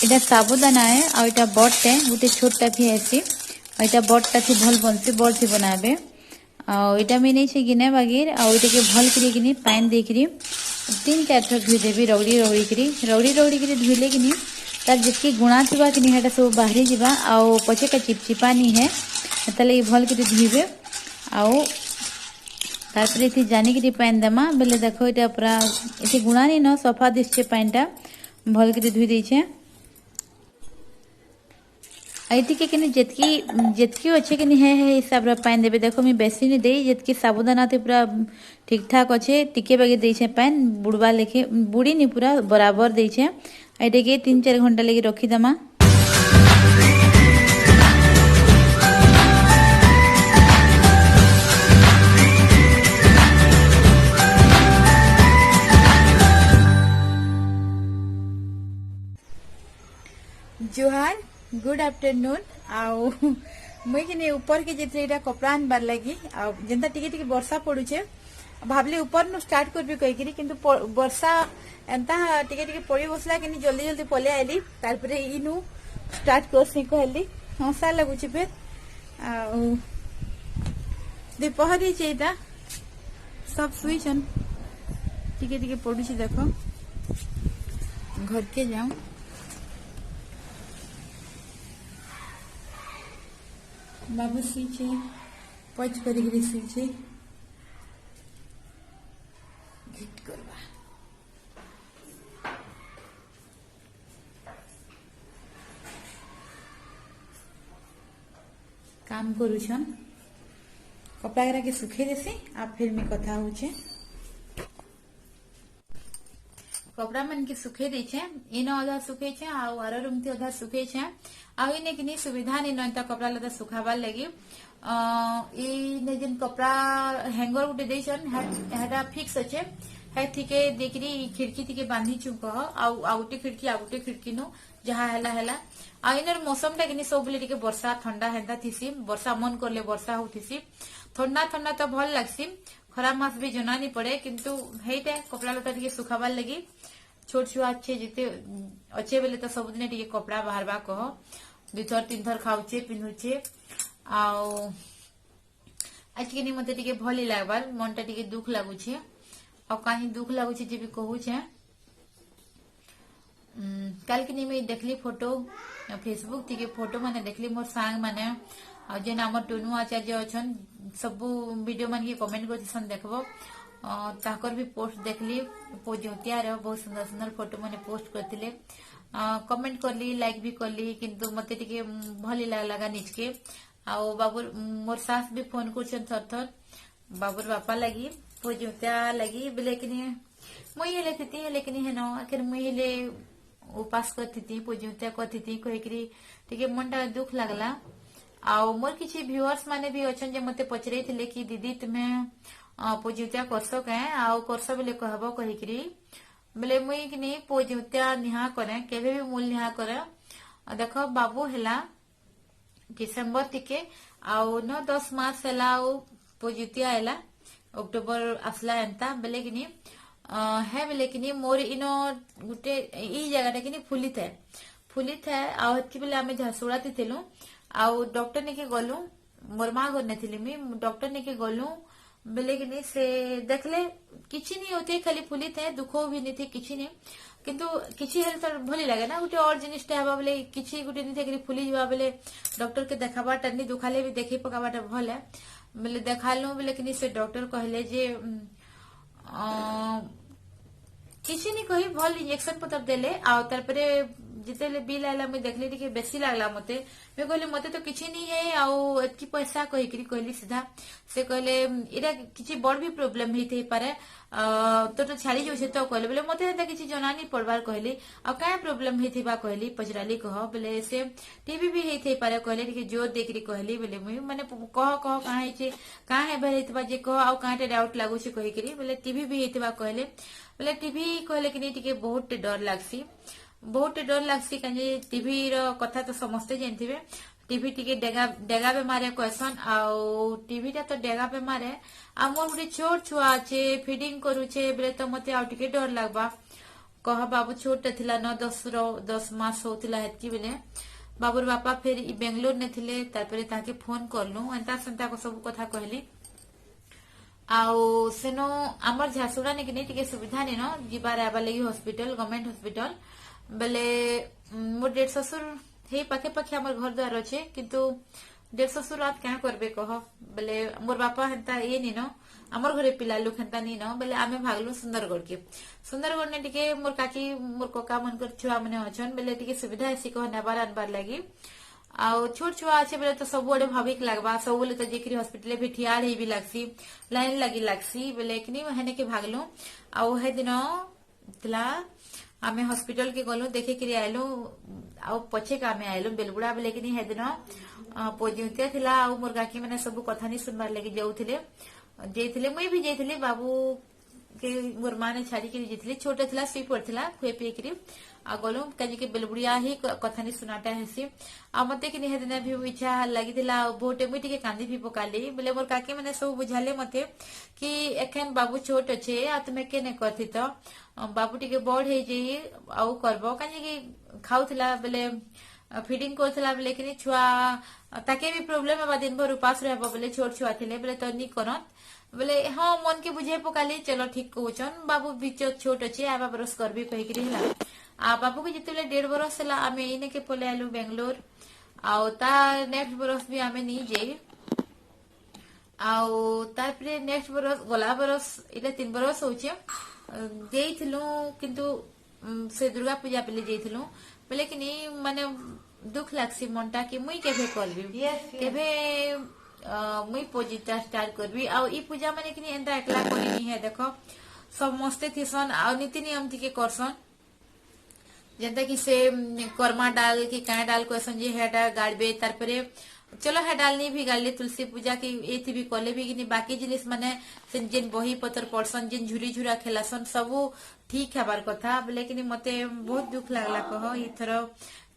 इटा साबुदाना है आ इटा बड़टे गोटे छोटा थी ऐसी इटा बड़टा थी भल बनसी बड़ थी बनाबे आटा मुझे नहीं गिने बागिर आटा के भल करी पान देकरी 3-4 थर धुई देवी रगड़ी रगड़ी धुले कि तार जितकी गुणा थी कि सब बाहरी जावा आउ पचे का चिपचिपा नहीं है ताले भल कर धुबे आउ तार ये जानिक पान देमा बेले देख ये पूरा ये गुणा नहीं न सफा दिशे पानटा भल कर धुई देछे आई के जितकी अच्छे कि है हिसाब रे पान देबे देखो मैं बेसी नहीं दे जितकी साबुदाना थे पूरा ठीक ठाक अच्छे टिके बागे देछे पान बुड़वा लेखे बुड़ी नहीं पूरा बराबर देछे आइटे के 3-4 घंटा लगी रखी दमा जोहार गुड आफ्टरनून आउ मुझे ऊपर के जिते कपड़ा आनबार लगी जेनता टिके वर्षा पड़ुचे भावली ऊपर नु स्टार्ट करबी कहीकि किंतु वर्षा एंता टिके पड़ी बसला कि जल्दी जल्दी पले आइली तारपरे इनु स्टार्ट करसी कहली हंसा लगुची फिर दोपहर चेता सब सुईछन टिके पड़ुची देखो घर के जाऊं बाबू सुईचे पच करी सुईचे घिट करवा काम करुछन कपड़ा के सुखे देसी आप फिर में कथा होचे कपड़ा मन के सुखे देछे इन अधा सुखे छे आ आर रूम ती अधा सुखे छे आ इने किनी सुविधा नहीं नता कपड़ा लता सुखाबार लगी इ जेन कपड़ा हैंगर गुटे देछन हेटा फिक्स अच्छे है थिके देखरी खिड़की थिके बांधी चुक आउटे खिड़की नो जहा हैला आ इनर मौसम टा किनी सब टिके वर्षा ठंडा हेंदा थिसी वर्षा मन करले वर्षा होथिसी ठंडा ठंडा तो भल लागसी खरा मास भी जना नहीं पड़े किंतु हेटा कपड़ा लता टिके सुखाबार लगी छोट छुआ अच्छे जिते अच्छे बेले तो सबुदिन टिके कपड़ा बाहरबा कह 2-3 थर खाऊचे पिन्हुचे आज के मत टिके भल लागबार मनटा टिके दुख लगुचे आ कहीं दुख लगुचे जे भी कहूचे कल के मैं देखली फोटो फेसबुक टिके फोटो माने देखली मोर सांग माने जेन आम टुनु आचार्य अच्छन सब वीडियो मान के कमेंट कर देखबो ताकर भी पोस्ट देखली ज्योतियार बहुत सुंदर सुंदर फोटो मैंने पोस्ट करते कमेंट करली लाइक भी करली किंतु मते टिके भल लगा निजके आउ बाबूर मोर सास भी फोन कर थर थर बाबूर बापा लगी पो ज्योतिया लगी बोले कि मुई हेले थी हेले कि हेन आखिर मुई हेले उपास करती पो ज्योतिया करती कहीकि टिके मनटा दुख लगला आउ मोर किसी व्यूअर्स माने भी अच्छन जे मते पचरे थे कि दीदी तुम्हें पोजिउतिया करस के आउ करस बोले कहब कहीकि बोले मुई कि पोजिउतिया निहा करे केबे भी मूल निहा करे देख बाबू हैला डिसेम्बर टिके आउ 9-10 मास हैला पोजिउतिया हैला अक्टोबर आसला एंता बोले कि है बोले कि मोर इनो गुटे ई जगह कि फुली थे आउ कि बोले आम झारसुड़ा थिलु आउ डॉक्टर ने के गलु मोर माँ घर नहीं डॉक्टर ने के गलु बोले कि से देखले किसी नहीं होते खाली फुली थे दुख भी नहीं थे किसी नहीं किंतु किसी हेल्थ भली लगे ना गोटे और जिनिसटा हवा बोले किसी गोटे नहीं थे फुली जावा बोले डॉक्टर के देखाबाटा नहीं दुखाले भी देखे पकाबाटा भल है बोले देखालु बोले कि से डॉक्टर कहले जे किसी नहीं कही भल इंजेक्शन पतर देले आ तारपरे जिते बिल आला मुझे देखली टिके बेसी लागला मते मैं कहली मते तो किसी नहीं है आउ एतकी पैसा कहीकि कहली सीधा से कहले इरा किसी बड़ भी प्रोब्लेम ही पारे तो छाड़ी जाऊे तो कहले बोले मते एता किसी जना नहीं पड़बार कहली आ क्या प्रोब्लेम होता कहली पचराली कह बोले से टीबी भी होते पारे कहले टिके जोर देखरी कहली बोले मुई माने कह कहाँ कहाँ है बेले जे कह आउ कहाँ डाउट लगुच कहीकि बोले टीबी भी होता कहले बोले टीबी कहले कि टिके बहुत डर लगसी कहीं टीवी कथा तो समस्ते जानते टीवी टिके डेगा बेमार कहसन आउ टीवी टा तो डेगा बेमार आ मोर गोटे छोट छुआ अच्छे फिडिंग करुचे बोले तो मते आउ टिके डर लगबा कह बाबू छोटे थिला 9-10 मास होतिला हेतकी बेले बाबूर बापा फिर बेंगलोर ने थिले तारपरे ताके फोन करलु एंता सेंता को सब कथा कहली आउ सेनो आमर झारसुड़ा ने कि टिके सुविधा नहीं न जिबार आबा लगी हॉस्पिटल गवर्नमेंट हॉस्पिटल बेले मोर डेढ़ ससुर हे पाखे पाखे आमर घर द्वार अच्छे किंतु डेढ़ ससुर रात क्या करबे कह बेले मोर बापा हेंता ये नी न आमर घरे पिला लोक हेंता नी न बेले आमे भागलु सुंदरगढ़ ने टिके मोर काकी मोर कका मनकर छुआ मने अछन बेले टिके सुविधा ऐसी कह नेबार अनबार लगी आउ छोट छुआ अच्छे बेले तो सब आड़े भाविक लगवा सब बोले तो जेकरी हॉस्पिटल भी ठियार ही भी लगसी लाइन लगी लगसी बेले कि हेने के भागलु आउ हे दिन तिला आमे हॉस्पिटल के गलु देखे कि आयलु आउ पछे का आमे आयलु बेलबुड़ा बेले कि हे दिन पोजिउतिया थिला आउ मोर काकी मैंने सब कथा नहीं सुनबार लगी जाऊथिले मुई भी जाइथिले बाबू के मोर माँ ने छाड़ी के जाइथिले छोटे थिला सुई पड़थिला खुए पिए करी आ गलु कजी के बेलबुड़िया ही कथा नहीं सुनाटा हेसी आ मते कि निहे दिन भी इच्छा लागिथिला बहुते मुई टिके कांदी भी पकाली बोले मोर काकी मैंने सब बुझाले मते कि एखन बाबू छोट अच्छे आ तुमे केने करथि तो बाबू टिके बड़ हे जाई आउ करबो कजी कि खाउथिला बेले फिडिंग करथिला बेले कि छुआ ताके भी प्रॉब्लम है दिन भर उपास रहबो बेले छोट छुआ थिले बेले तो नी करत बोले हाँ मन के बुझे पकाली चलो ठीक कहचन बाबू भी छोट अच्छे आबा बरस करबी कहिकरी हला आ बाबू के जितले 1.5 बरस हला आमे इने के पले आलु बेंगलोर आउ ता नेक्स्ट बरस भी आमे नी जे आउ तारपरे नेक्स्ट बरस गला बरस इले 3 बरस होचे जेइथिलु किंतु से दुर्गा पूजा पले जेइथिलु बोले कि नी माने दुख लागसी मनटा कि मुई केभे करबी केभे मुई पूजा स्टार्ट करबी आउ ई पूजा माने कि एंता एकला करिनी है देखो सब मस्ते थिसन आ नीति नियम थी के करसन जेंता कि से कर्मा डाल की काया डाल कोसन जे हेडा गाड़बे तारपरे चलो है डालनी भी गाड़ले तुलसी पूजा की ए थी भी कले भी कि बाकी जिनिस माने जेन बही पतर पड़सन जेन झुरी झुरा खेलासन सब ठीक हबार कथा लेकिन मते बहुत दुख लागला कह इथर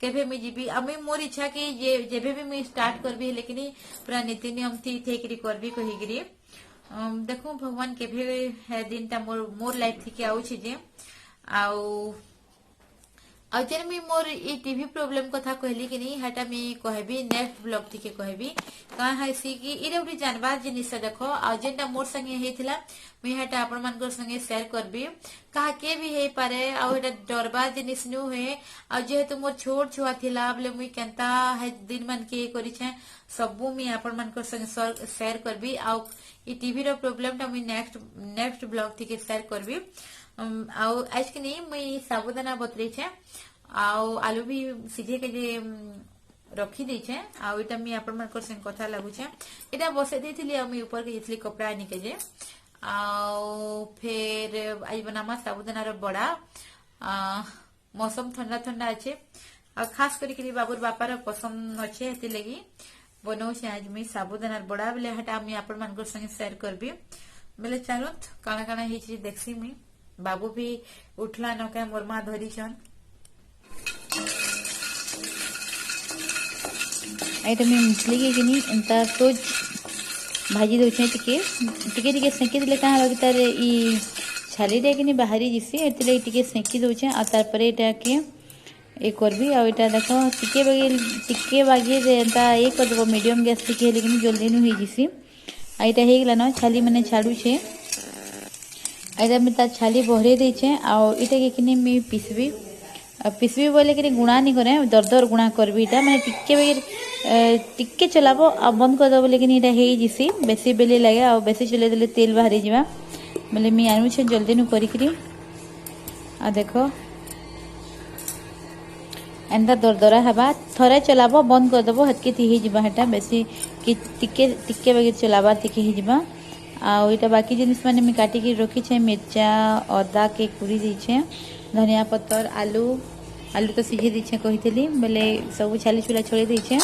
केभे मी जीबी आमी मोर इच्छा कि जेभे भी मी स्टार्ट करबी लेकिन पूरा नीति नियम थी थेकरी करबी कहिकरी देखो भगवान केभे है दिन ता मोर लाइफ थी के आउ छी जे आउ अजर मी मोर ई टीवी प्रॉब्लम कथा कहली कि नहीं हटा मी कहबी नेक्स्ट ब्लॉग थी के कहबी कहा है सी कि इरे उठी जानबार जिनिस देखो आ जेंटा मोर संगे हेथिला मी हटा आपण मानकर संगे शेयर करबी कहा के भी हे पारे आ हटा डरबार जिनिस नु हे आ जेहेतु मोर छोट छुआ थिला बोले मुई केंता है दिन मन के करी छे सबु मी आपण मानकर संगे शेयर करबी आ ई टीवी रो प्रॉब्लम ता मी नेक्स्ट ब्लॉग थी के शेयर करबी आउ आज के नहीं मुई साबुदाना बतरे छे आउ आलू भी सीधे के जे रखी दे छे आउ इटा मी आपण मानकर संग कथा लागु छे इटा बसे देथिली आ मी ऊपर के जेथली कपड़ा आनी के जे आउ फिर आज बनामा साबुदाना रो बड़ा मौसम ठंडा ठंडा अच्छे आ खास करी बाबूर बापार पसंद अच्छे हेती लगी बनौ छे आज मी साबुदाना बड़ा बेले हटा मी आपण मानकर संग शेयर करबी बेले चालत काना काना हिची देखसी मी बाबू भी उठला न क्या मोर माँ धरी छन आइटा मी मुसली के किनी एंता तो भाजी दोछे टिके सेंकी दिले कहाँ लगी तार ई छाली रे किनी बाहरी जिसी एतले टिके सेंकी दोछे आ तार परे एटा के ए करबी आ एटा देखो टिके बागी एंता ए कर देबो मीडियम गैस टिके लेकिन जल्दी नु ही जिसी आ एटा हे गेला न छाली माने छाडू छे आइदा में तार छाली बहरे दे छे आ इटा के किनी मी पिसबी बोले कि गुणा नहीं करे दर गुणा करबी इटा माने टिके चलाबो आ बंद कर दबो लेकिन इटा हे जिसी बेसी बेले लगे आ बेसी चले देले तेल बाहरी जिबा बोले मी आनु छे जल्दी नु करिकरी आ देखो एंदा दरदरा हबा थरे चलाबो बंद कर दबो हटके थी ही जिबा हटा बेसी कि टिके बगे चलाबा तिके ही जिबा आ बाकी जिनिस माने मी काटी के रखी छे मिर्चा अदा के कुड़ी दी छे धनिया पत्तर आलू तो सिझे दी छे कहितली बेले सब छाली छुला छोड़ी दी छे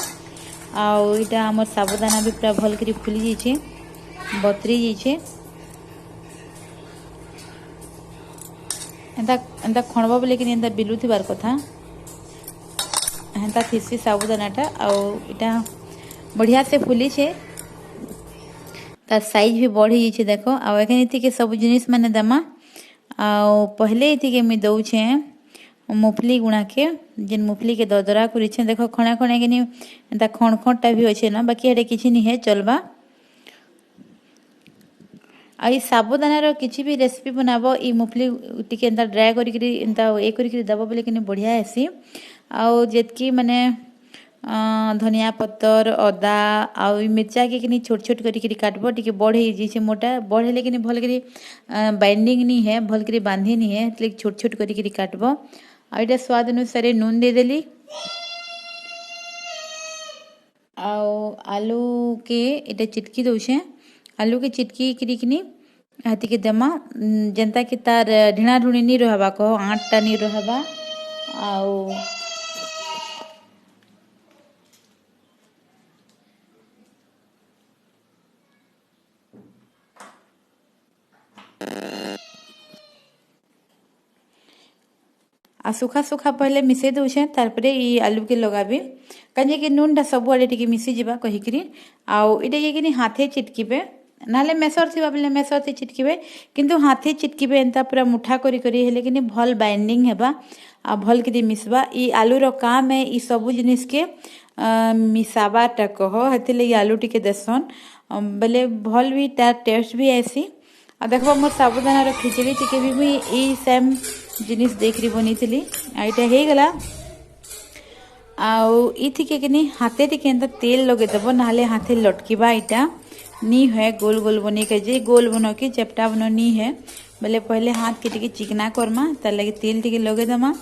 आ इटा हमर साबुदाना भी पूरा भल करी फुली जी छे बतरी जी छे एंता खणबो बोले कि एंता बिलु थिबार कथा एंता थिसी साबुदानाटा आ इटा बढ़िया से फुली छे तार साइज भी बढ़ी जाइए देखो आ एखन के सब जिनिस माने दमा आउ पहले ये मुई दौछे मुफली गुणा के जेन मुफली के दरदरा कर देख खणा खणा कि एंता खण खणटा भी अच्छे ना बाकी हेटे किसी नहीं है चलबा। आई साबुदाना किसी भी रेसिपी बनाबो ई मुफली टिके एंता ड्राई करी एंता ए करी दबो बोले कि बढ़िया हेसी। आउ जेतकी माने धनिया पत्तर अदा आउ मिर्चा के कि छोट छोट करी काटबो टिके बड़ हे जे मोटा बड़ हेले कि भल करी बाइंडिंग नहीं है भल करी बांधे नहीं है એટલે छोट छोट करी काटबो। आ इटा स्वाद अनुसार नून दे देली आउ आलू के इटा चिटकी दउछे आलू के चिटकी किनी हाथी के देमा जनता कि तार ढिणा ढुणी नहीं रहबा कहो आठटा नहीं रहबा। आउ आ सुखा सुखा पहले मिसे दउछे तारपरे ई आलू के लगाबी कहे कि नून टा सब आड़े टिके मिसी जिबा कहिकरी। आउ इटा ये कि हाथे चिटकीबे नाले मेसर थिबा बेले मेसर थी चिटकीबे किंतु हाथे चिटकीबे एंता पूरा मुठा करी हेले कि भल बाइंडिंग हेबा आ भल करी मिसबा। ई आलू रो काम है ई सब जिनिस के मिसाबाटा कह हेतिले आलू टिके देसन बेले भल भी तार टेस्ट भी आसी। आ देखबो मोर साबुदाना रो खिचड़ी टिके भी मुई ई सेम जिनिस देखरी बनीथिली आ इटा हे गला। आउ इथि के कि हाथे टिके एंता तेल लगे देबो नाले हाथे लटकीबा इटा नी है गोल गोल बनी के जे गोल बनो के चपटा बनो नी है बोले पहले हाथ के टिके चिकना करमा तार लगे तेल टिके लगे दमा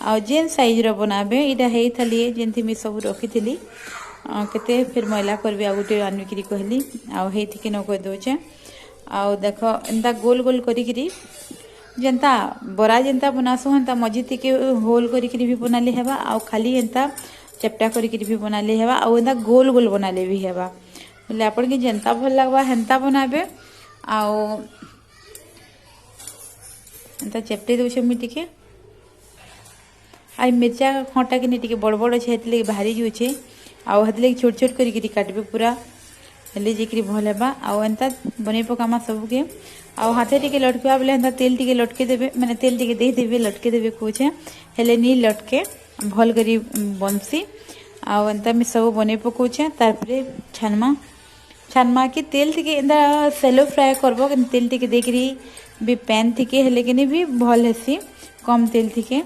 आ जेन साइज रो बनाबे इटा हे थली जेनथि मी सब रखी थी केते फिर मैला करबे आ गुटे आनबी करी कहली आ हे थी के न कह दोचे। आउ देख एंता गोल गोल करी जेनता बरा जेनता बनासु हंता मझी के होल करी भी बनाले हेबा आउ खाली एंता चपटा करी भी बनाले हेबा आउ एंता गोल गोल बनाले भी हेबा बोले आपन के जेनता भल लगवा हेंता बनाबे। आउ एंता चपटे दोछे मी टिके आई मिर्चा खटा कि टिके बड़ बड़ अच्छे हेतले भारी जोछे आउ हेतले छोट छोट करी काटबे पूरा हेले जेकरी भल हेबा। आउ एंता बने पकामा सब के आउ हाथे टिके लटकवा बेले एंता तेल टिके लटके देबे माने तेल टिके दे देबे लटके देबे कोछे हेले नी लटके भल करी बनसी। आउ एंता मी सब बने पकोछे तारपरे छानमा के तेल टिके एंता सेलो फ्राई करबो कि तेल टिके देखरी भी पैन टिके हेले कि भी भल हेसी कम तेल टिके।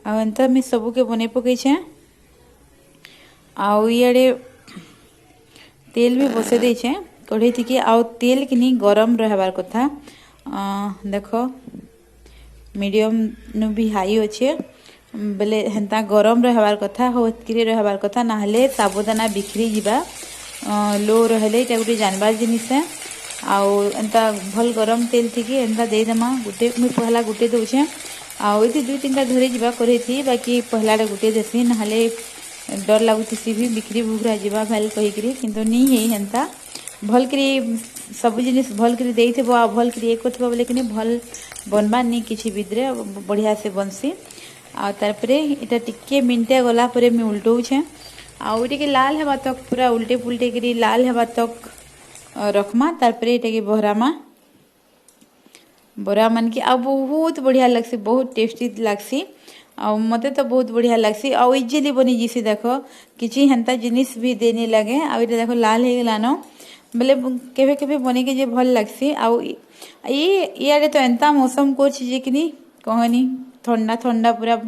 आउ एंता मी सब के बने पकईछे आउ इे तेल भी बसे देछे कढ़ई थी आउ तेल कि गरम रहबार कथा देख मीडियम नु भी हाई अच्छे बेले हेंता गरम रहबार कथा होतकिरी रहबार कथा नाहले साबुदाना बिखरी जिबा लो रहले इटा गुटे जानबार जिनिस है। आउ एंता भल गरम तेल थी एंता दे देमा गुटे मुई पहला गुटे दोछे आउ इति दुई तीन टा धरे जिबा करे थी बाकी पहलाटा गुटे देसी नाहले डर लगुसी भी बिक्री बुघरा जीवा भल कहीकि किंतु नहीं है हेंता भल करी सब जिनिस भल करी देइथबो आ भल करी एक करथबो बोले कि भल बनबा नहीं किछि बिदरे बढ़िया से बनसी। आ तारपरे इटा टिके मिनटे गला परे मी उल्टौछे आउ टिके लाल हेबा तक पूरा उल्टे पुल्टे करी लाल हेबा तक रखमा तारपरे इटा के बहरामा बरा मन के आ बहुत बढ़िया लगसी बहुत टेस्टी लगसी आ मते तो बहुत बढ़िया लगसी आ इजिली बनी जिसी देखो किछि हेंता जिनिस भी देने लगे आ इटा देखो लाल हे गलानो बोले केबे केबे बने के जे भल लगसी आ ये तो एंता मौसम कोछ जे कि कहनी ठंडा ठंडा पूरा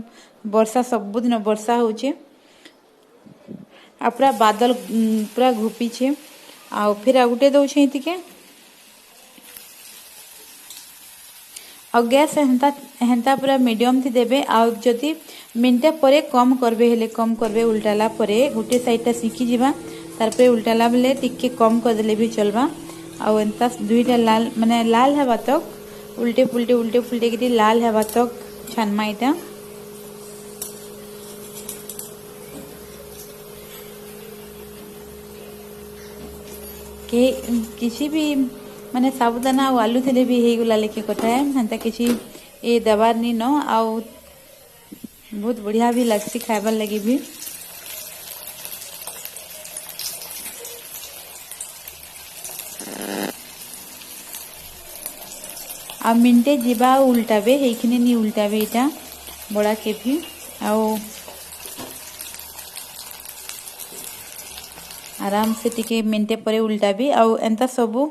वर्षा सब दिन वर्षा होचे आ पूरा बादल पूरा घुपी छे आ फिर आ गुटे दउछे इतिके आ गैस हेंता हेंता पूरा मीडियम थी देबे आ जदि मिनटे परे कम करबे हेले कम करबे उल्टाला परे गुटे साइडटा सिखी जिबा तारपरे उल्टाला बेले टिके कम कर देले भी चलबा आ एंता दुईटा लाल माने लाल हेबा तक उल्टे पुल्टे के लाल हेबा तक छानमा इटा के किसी भी माने साबुदाना और आलू थे भी हो गला लेके कथा है हेंता किसी ये दबार नहीं न आउ बहुत बढ़िया भी लगसी खाइबार लगी भी। आ मिनटे जीवा उल्टाबे हेखिने नी उल्टाबे इटा बड़ा केफी आउ आराम से टिके मिनटे परे उल्टाबी आउ एंता सबू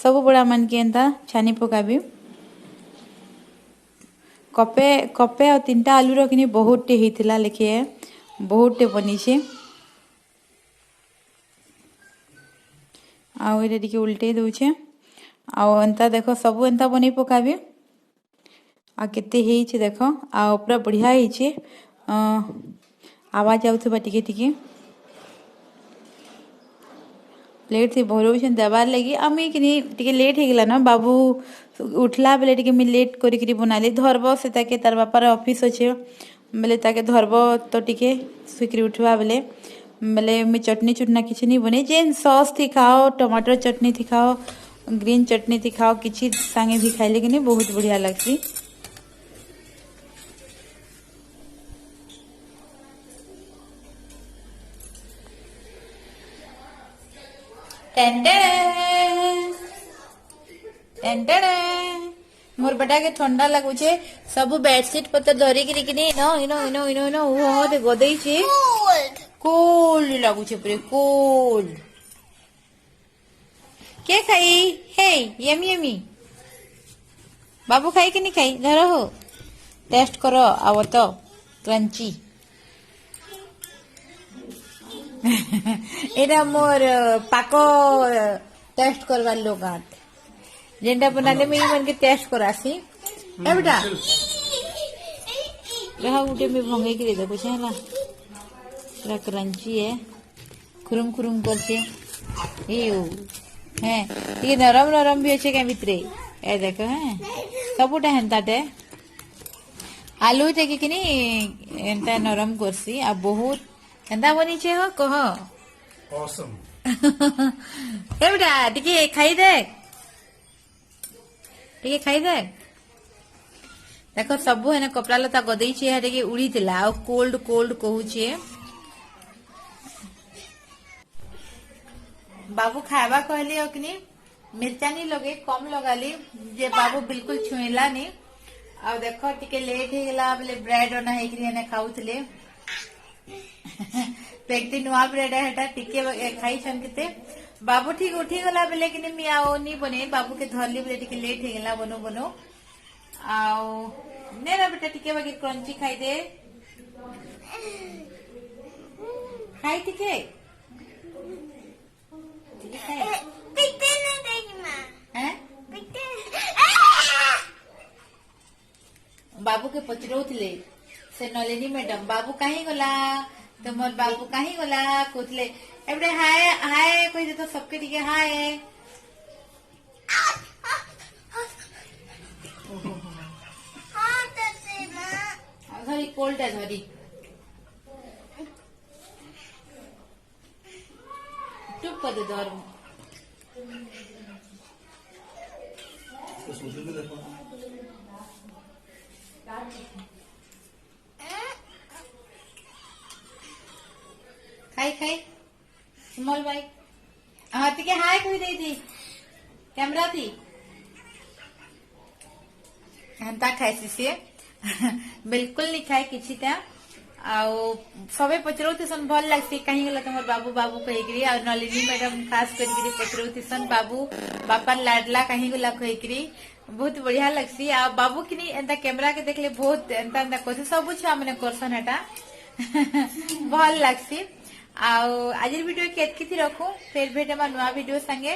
सबू बड़ा मन के एंता छानी पकाबी कपे कपे और 3टा आलू रखनी बहुत टे हेतिला लेखे बहुत टे बनी छे आउ एटा टिके उल्टे दउछे आउ एंता देखो सबू एंता बनी पकाबी आ केते हेई छे देखो आ पूरा बढ़िया हेई छे आवाज आउथबा टिके टिके प्लेट थी भरौछन देवार लगी आमी किनी टिके लेट हे गेला न बाबू उठला बेले टिके मी लेट करी करी बनाली धरबो से ताके तार बापार ऑफिस अच्छे बेले ताके धरबो तो टिके सुकरी उठवा बेले बेले मी चटनी चुटना किछि नहीं बने जेन सॉस थी खाओ टमाटर चटनी थी खाओ ग्रीन चटनी थी खाओ किछि संगे भी खाइले किनी बहुत बढ़िया लगसी मोर बेटा के ठंडा लगुचे सब बेडशीट पत्तर धरी गिरी किनी इनो इनो इनो इनो इनो वो ते गोदई छे कोल्ड लगुचे पूरे कोल्ड के खाई हे यमी यमी बाबू खाई कि नहीं खाई धरो हो टेस्ट करो आव तो क्रंची एटा मोर पाको टेस्ट करवार लोग जेनटा बनाले मैं मन के टेस्ट करासी ए बेटा रहा उठे में भंगे के देखो छे ना पूरा क्रंची है खुरुम खुरुम करछे एओ हैं ये नरम नरम भी अच्छे के भितरे ए देखो हैं सबुटा हेंताटे आलू टे के किनी एंता नरम करसी आ बहुत एंता बनी छे हो कह ऑसम ए बेटा टिके खाई दे टिके खाई दे देखो सबू है ना कपड़ा लता गदई छे है टिके उड़ी थिला आ कोल्ड कोल्ड कहू छे बाबू खावा कहले अकनी मिर्चा नहीं लगे कम लगाली जे बाबू बिल्कुल छुएला नहीं आ देखो टिके लेट हे गेला बोले ब्रेड ओना हे कि ने खाउथले पेक्टी नुआ ब्रेड हेटा टिके खाई छन केते बाबू ठीक उठी गला बेले कि मी आओ नी बने बाबू के धरली बेले टिके लेट हे गेला बनो बनो आओ नेरा बेटा टिके बाकी क्रंची खाई दे खाई टिके बाबू के पचरौले से नलिनी मैडम बाबू कहीं गला तो मोर बाबू कहीं गला कहते एबे हाय हाय कह दे तो सबके टिके हाय धरी कोल्ड है धरी चुप कर दे दर खाई खाई स्मॉल भाई हाँ ती हाय कोई दे दी कैमरा थी हेन्ता खाई सी बिल्कुल नहीं खाए किसी सबे पचरौतीसन भल लगसी कहीं गला तुम बाबू बाबू कहीकरी आ नलिनी मैडम खास करी पचरौतीसन बाबू बापा लाडला कहीं गला कहीकरी बहुत बढ़िया लगसी आ बाबू कि एंता कैमरा के देखले बहुत एंता एंता कथि सब छुआ मैंने करसन हेटा भल लगसी आज वीडियो के एतकी रखू फिर भेट नुआ वीडियो संगे।